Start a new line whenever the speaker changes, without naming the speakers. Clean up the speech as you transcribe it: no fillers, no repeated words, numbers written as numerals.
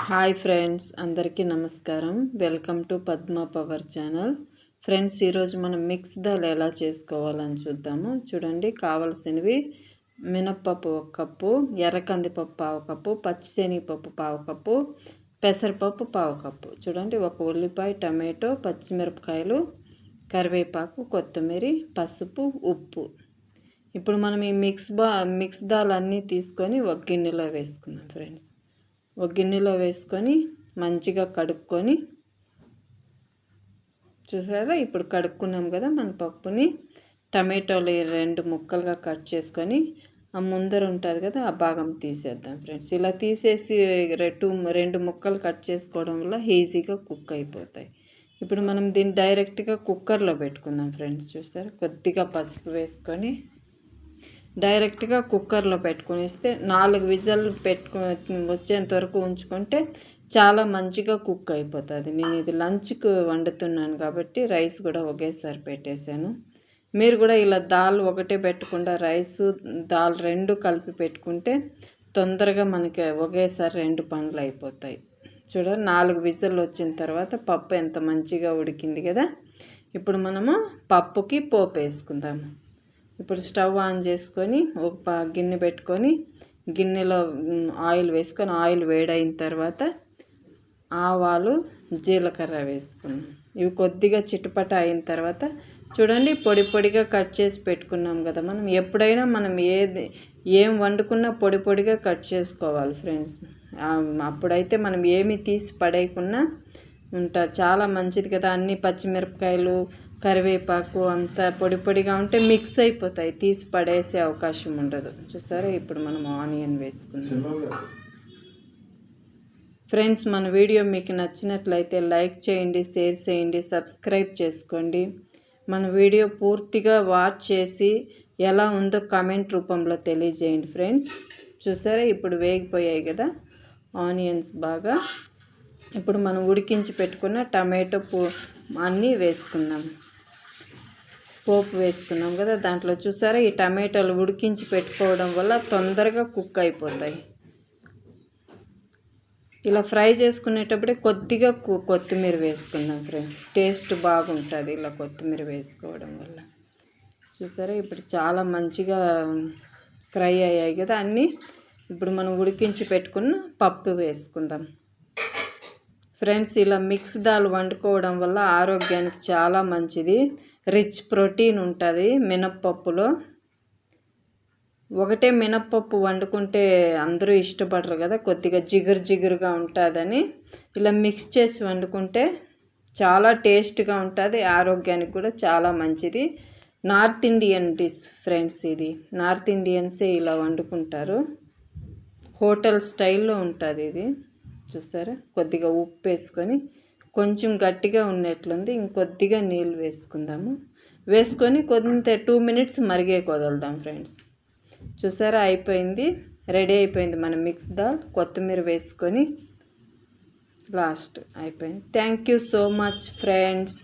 Hi friends, అందరికీ నమస్కారం. Welcome to Padma power channel. Friends, ఈరోజు మనం మిక్స్ దాల్ ఎలా చేసుకోవాలని చూద్దాము. చూడండి, కావాల్సినవి మినప్పప్పు 1 కప్పు, ఎర్ర కందిపప్పు 1/2 కప్పు, పచ్చిశనగపప్పు 1/2 కప్పు, పెసరపప్పు 1/2 కప్పు. చూడండి, 1 ఉల్లిపాయ, టమాటో, పచ్చిమిరపకాయలు, కరివేపాకు, కొత్తిమీర, పసుపు, ఉప్పు. ఇప్పుడు మనం ఈ మిక్స్ దాల్ అన్నీ తీసుకొని ఒక గిన్నెలో వేసుకుందాం ఫ్రెండ్స్. ఒక గిన్నెలో వేసుకొని మంచిగా కడుక్కొని, చూసారా, ఇప్పుడు కడుక్కున్నాం కదా మన పప్పుని. టమాటోలు 2 ముక్కలుగా కట్ చేసుకొని ఆ ముందర ఉంటుంది కదా ఆ భాగం తీసేద్దాం ఫ్రెండ్స్. ఇలా తీసేసి 2 ముక్కలు కట్ చేసుకోవడం వల్ల ఈజీగా కుక్ అయిపోతాయి. ఇప్పుడు మనం దీన్ని డైరెక్ట్గా కుక్కర్లో పెట్టుకుందాం ఫ్రెండ్స్. చూసారా, కొద్దిగా పసుపు వేసుకొని డైరెక్ట్గా కుక్కర్లో పెట్టుకునిస్తే 4 విజిల్ వచ్చేంత వరకు ఉంచుకుంటే చాలా మంచిగా కుక్ అయిపోతుంది. నేను ఇది లంచ్కు వండుతున్నాను కాబట్టి రైస్ కూడా ఒకేసారి పెట్టేశాను. మీరు కూడా ఇలా దాల్ ఒకటే పెట్టకుండా రైస్ దాల్ 2 కలిపి పెట్టుకుంటే తొందరగా మనకి ఒకేసారి 2 పనులు అయిపోతాయి. చూడండి, 4 విజిల్ వచ్చిన తర్వాత పప్పు ఎంత మంచిగా ఉడికింది కదా. ఇప్పుడు మనము పప్పుకి పోపు వేసుకుందాము. ఇప్పుడు స్టవ్ ఆన్ చేసుకొని ఒక గిన్నె పెట్టుకొని గిన్నెలో ఆయిల్ వేసుకొని ఆయిల్ వేడైన తర్వాత ఆవాలు, జీలకర్ర వేసుకున్నాం. ఇవి కొద్దిగా చిటపట అయిన తర్వాత చూడండి, పొడి పొడిగా కట్ చేసి పెట్టుకున్నాం కదా. మనం ఎప్పుడైనా మనం ఏం వండుకున్నా పొడి పొడిగా కట్ చేసుకోవాలి ఫ్రెండ్స్. అప్పుడైతే మనం ఏమి తీసి పడేయకుండా ఉంటుంది, చాలా మంచిది కదా. అన్ని పచ్చిమిరపకాయలు, కరివేపాకు అంతా పొడి పొడిగా ఉంటే మిక్స్ అయిపోతాయి, తీసి పడేసే అవకాశం ఉండదు. చూసారా, ఇప్పుడు మనం ఆనియన్ వేసుకుందాం ఫ్రెండ్స్. మన వీడియో మీకు నచ్చినట్లయితే లైక్ చేయండి, షేర్ చేయండి, సబ్స్క్రైబ్ చేసుకోండి. మన వీడియో పూర్తిగా వాచ్ చేసి ఎలా ఉందో కామెంట్ రూపంలో తెలియజేయండి ఫ్రెండ్స్. చూసారా, ఇప్పుడు వేగిపోయాయి కదా ఆనియన్స్ బాగా. ఇప్పుడు మనం ఉడికించి పెట్టుకున్న టమాటో అన్నీ వేసుకుందాం. పోపు వేసుకున్నాం కదా దాంట్లో. చూసారా, ఈ టమాటాలు ఉడికించి పెట్టుకోవడం వల్ల తొందరగా కుక్ అయిపోతాయి. ఇలా ఫ్రై చేసుకునేటప్పుడే కొద్దిగా కొత్తిమీర వేసుకుందాం ఫ్రెండ్స్. టేస్ట్ బాగుంటుంది ఇలా కొత్తిమీర వేసుకోవడం వల్ల. చూసారా, ఇప్పుడు చాలా మంచిగా ఫ్రై అయ్యాయి కదా అన్నీ. ఇప్పుడు మనం ఉడికించి పెట్టుకున్న పప్పు వేసుకుందాం ఫ్రెండ్స్. ఇలా మిక్స్ దాల్ వండుకోవడం వల్ల ఆరోగ్యానికి చాలా మంచిది. రిచ్ ప్రోటీన్ ఉంటుంది మినప్పప్పులో. ఒకటే మినప్పప్పు వండుకుంటే అందరూ ఇష్టపడరు కదా, కొద్దిగా జిగురుగా ఉంటుందని ఇలా మిక్స్ చేసి వండుకుంటే చాలా టేస్ట్గా ఉంటుంది, ఆరోగ్యానికి కూడా చాలా మంచిది. నార్త్ ఇండియన్ డిష్ ఫ్రెండ్స్ ఇది. నార్త్ ఇండియన్సే ఇలా వండుకుంటారు, హోటల్ స్టైల్లో ఉంటుంది ఇది. చూసారా, కొద్దిగా ఉప్పు వేసుకొని కొంచెం గట్టిగా ఉన్నట్లుంది, ఇంకొద్దిగా నీళ్ళు వేసుకుందాము. వేసుకొని కొంత 2 మినిట్స్ మరిగే వదులుదాం ఫ్రెండ్స్. చూసారా, అయిపోయింది, రెడీ అయిపోయింది మన మిక్స్ దాల్. కొత్తిమీర వేసుకొని లాస్ట్ అయిపోయింది. Thank you so much friends.